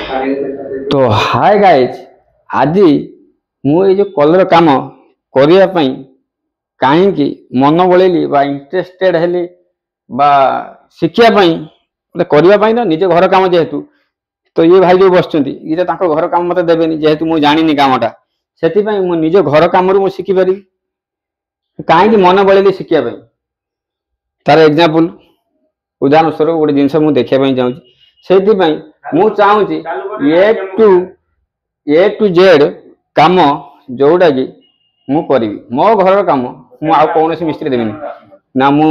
तो hi guys, आज मु ये जो कलर काम करने कहीं मन बड़ेली इंटरेस्टेड हेली शिखापी करने ना निज घर काम जेहेतु तो ये भाई जो बस ये तो घर काम मत देवे जेहेतु मुझे जानी कामटा से निज घर कम रू शिखिपारि कहीं मन बड़ेली शिखापी तार एग्जांपल उदाहरण स्वरूप गोटे जिनस मुझे देखापी चाहूँगी से चाहूँगी ए टू जेड काम जोटा कि मु करी मो घर काम मु आ कौन मिस्त्री देवी ना मु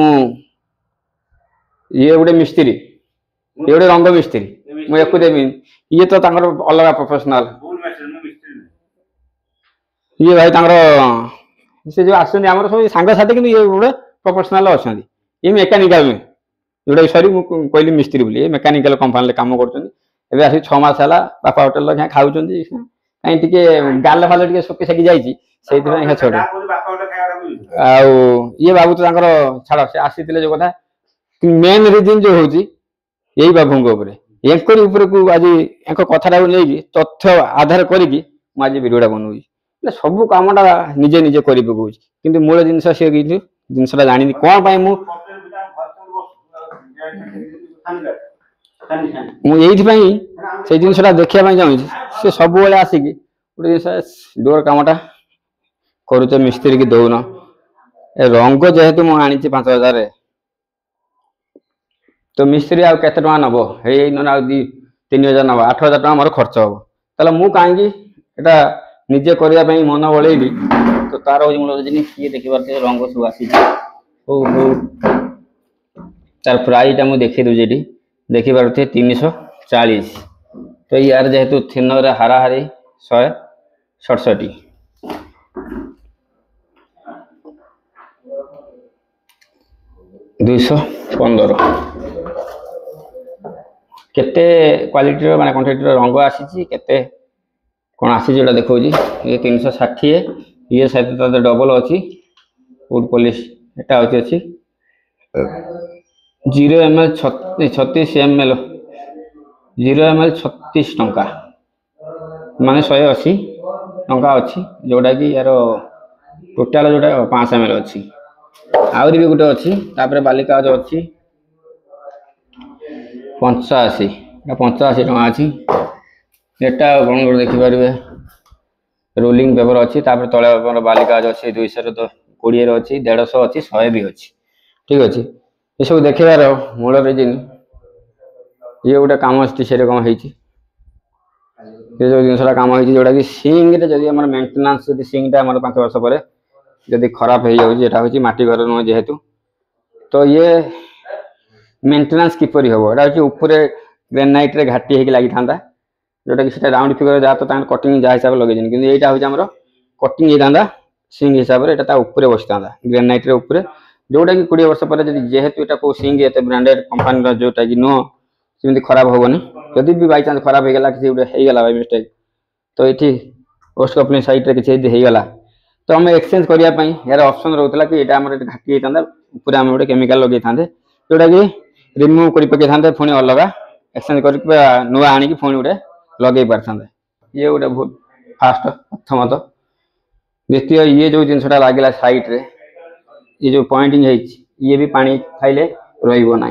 ये गोटे मिस्त्री ये गोटे रंग मिस्त्री मुझे देवी ये तो अलग प्रोफेशनल ये भाई से जो आस सब सांगसाथी कि ये गोटे प्रोफेशनल अच्छा ये मेकानिकल नुहे जोटा सरी मुझे कहली मिस्त्री बोली ये मेकानिकल कंपानी कम कर आस 6 मास है बापा होटेल क्या खाऊँ कहीं टे गाल फाल टे सोकी सेकी जाइए छोड़े ये बाबू तो छाड़ से आसी जो कथा मेन रिजन जो हूँ यही बाबू को आज एक कथा नहीं तथ्य आधार करी आज भिडियोटा बनाऊँ सब कमटा निजे निजे कर पकाऊँ कि मूल जिनस सी जिनसा जानी कौन पाई मुझे जिनसा देखा चाहूँ सी सब आसिक गोटे जिस डोर कमटा करुच मिस्त्री की दौन रंग जेहेतु मुझे आनी 5000 तो मिस्त्री आउ केते टका नब हे ना 3000 नब 8000 टका मोर खर्च हम ताला मु कहीं निजे करने मन बड़ेली तो तार हूँ मूल किए देख पारे रंग सब आसी तार प्राइसटा मुझे देखी दूसरी ये देखी पारे 340 तो यार जेहेतु थिनर हाराहारी 167 215 केते क्वालिटी माने क्वांटिटी रंग आसी केते कौन आसी जोटा देखो ये 360 ये सहित डबल अच्छी वुड पॉलिश एटा अच्छी 0 ml 36 ml 0 ml 36 टंका माने 180 टंका अच्छी जोटा कि यार टोटाल जोटा 5 ml अच्छी आहरी भी गोटे अच्छी तापर बालिका जो अच्छी 85 टका अच्छी एटा कौन देखिपारे रोलिंग पेपर अच्छी तापर तले बालिका जो अच्छी 220 अच्छी 150 अच्छी 100 भी अच्छी ठीक अच्छे ये सब देखार मूल रिजन ये गोटे कम से कम हो जिनसा कम हो जोटा कि सिंग जब मेन्टेनांस सिंगटा 5 वर्ष पर जदि खराब हो जाए माटी घर नुह जेहेतु तो ये मेन्टेनांस किपर हम यहाँ ऊपर ग्रेनाइट रे घाटी होगी लगी था जोटा कि राउंड फिगर जहाँ तो कटिंग जहाँ हिसाब लगे कि यहाँ हूँ कटिंग होता सिंग हिसाब से यहाँ ऊपर बसी था ग्रेनाइट ऊपर जोटा कि 20 वर्ष पर जेहेतु यहाँ कौ सिंग ये ब्रांडेड कंपानी जोटा कि नुह सेमती खराब हेनी जदि भी बाई चान्स खराब होगा किसी गोटे बाय मिस्टेक तो ये पोस्ट कंपनी साइट किसी होगा तो आम एक्सचेंज करने यार ऑप्शन रोला कि यहाँ घाटी होता ऊपर आम गोटे केमिकल लगे था जोटा कि रिमूव कर पकई था पुणी अलग एक्सचेंज कर नुआ आनिकी पुणी गोटे लगे पारि था ये गोटे बहुत फास्ट प्रथमत द्वितीय ये जो जिनसा लगे साइट रे ये जो पॉइंटिंग ये भी पानी खाइले रहा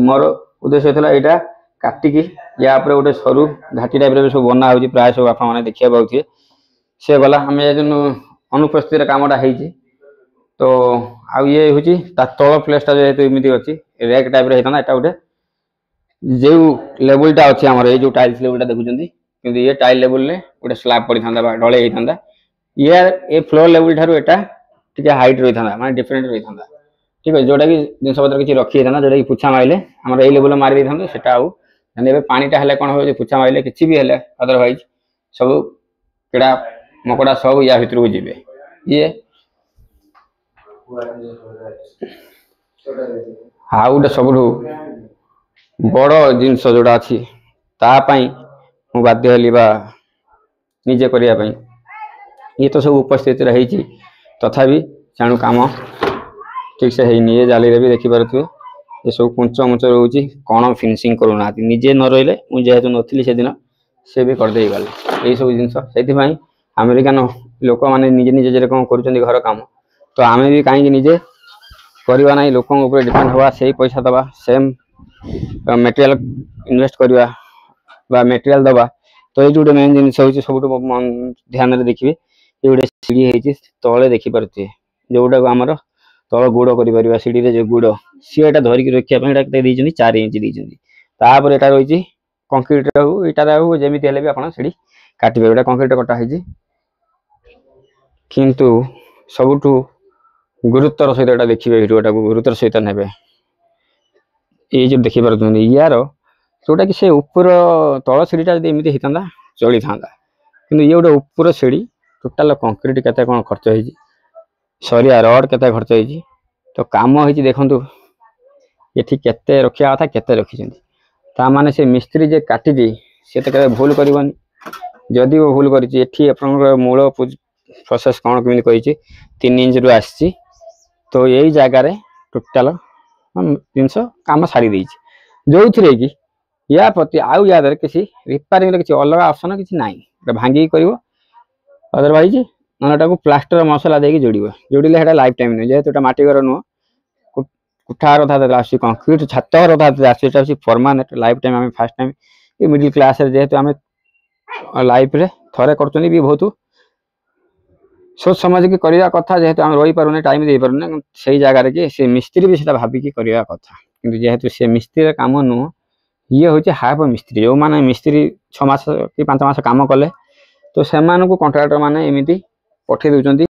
मोर उद्देश्य था यहाँ काटिकी या गोटे सरू घाटी टाइप सब बना हो प्राय सब आप देखा पाए सी गला आम जो अनुपस्थित कामटा हो तो आउ ये हूँ तल प्लेसटा जेहेतु एमती अच्छी रेक टाइप होता है गोटे जो लेवलटा अच्छी आम ये जो टाइल्स लेवलटा देखुं कि ये टाइल लेवल में गोटे स्लाब पड़ी था ढले होता ये फ्लोर लेवल ठार टे हाइट रही था माने डिफरेंट रही था ठीक है जोटा कि जिनस पत्र किसी रखी था जोटा कि पुछा मारे आम ये लेवल मारी था से पानीटा है कौन हो पुछा मारे किसी भी है अदरवाइज सब कीड़ा मकड़ा सब या भर को जी ये हाँ गोटे सब बड़ जिनस जोड़ा अच्छी तापाई मु बाध्य हली निजे करने ये तो सब उपस्थित रही तथापि तेणु काम ठीक से है जाली भी देखिपे ये सब कुंच मुच रोचे कौन फिनिशिंग करूना निजे न रही मुझे जेहेतु नी से दिन सी भी करदे गले यही सब जिनस से अमेरिकान लोक मैंने निजे निजे जे कौन कर घर काम तो आम भी कहीं निजे करवा ना लोक डिपेंड हवा से पैसा दबा सेम मटेरियल इन्वेस्ट करवा मटेरियल दबा तो ये गोटे मेन जिन हूँ सब ध्यान देखिए ये गोटे सीढ़ी तले देखिपे जोटा को आमर तल गुड़ कर सीढ़ी जो गुड़ सी एटा धरिक रखापी 4 इंच देपर यहाँ रही कंक्रीट हो इटार हो जमी भी आप सीढ़ी काटे गोटा कंक्रीट कटाई किंतु सबुठू गुरुत्वर सहित एटा देखिए भिडियोटा को गुरुत्वर सहित ने ये जो देखिपे यार जोटा कि से ऊपर तल सीढ़ीटा एमती होता चली था कि ये गोटे ऊपर सीढ़ी टोटाल कंक्रीट केते कौन खर्च हो सरिया रड केते खर्च हो तो काम हो देखु ये केते रखा कथा केते रखी ताने से मिस्त्री जे काटी सी तो केते भूल करनी जदि वो भूल कर मूल प्रोसेस कौन कमी कही 3 इंच रु आसी तो यही जगार टोटाल जिनस कम सारी देती जो थे कि या प्रति आउ याद किसी रिपेयरिंग किसी अलग ऑप्शन किसी ना भांगी कर अदरवाइज ना प्लास्टर मसला देकी जोड़े लाइफ टाइम नुहे जेहेतु माटी घर नुह कुठार आस कंक्रीट छात घर परमानेंट लाइफ टाइम आम फास्ट टाइम ये मिडिल क्लास जेहेतु आम लाइफ रे थरे कर बहुत सोच समझ की करवा कथा जेहेतु आम रही पारे टाइम दे पारे से जगार कि से मिस्त्री भी भाविकी करवा कथा कि जेहेतु से मिस्त्री काम नुह ये हूँ हाफ मिस्त्री जो मैंने मिस्त्री 6 मास कि 5 मास कम कले तो से कंट्राक्टर मैंने एमती पठे दूसरी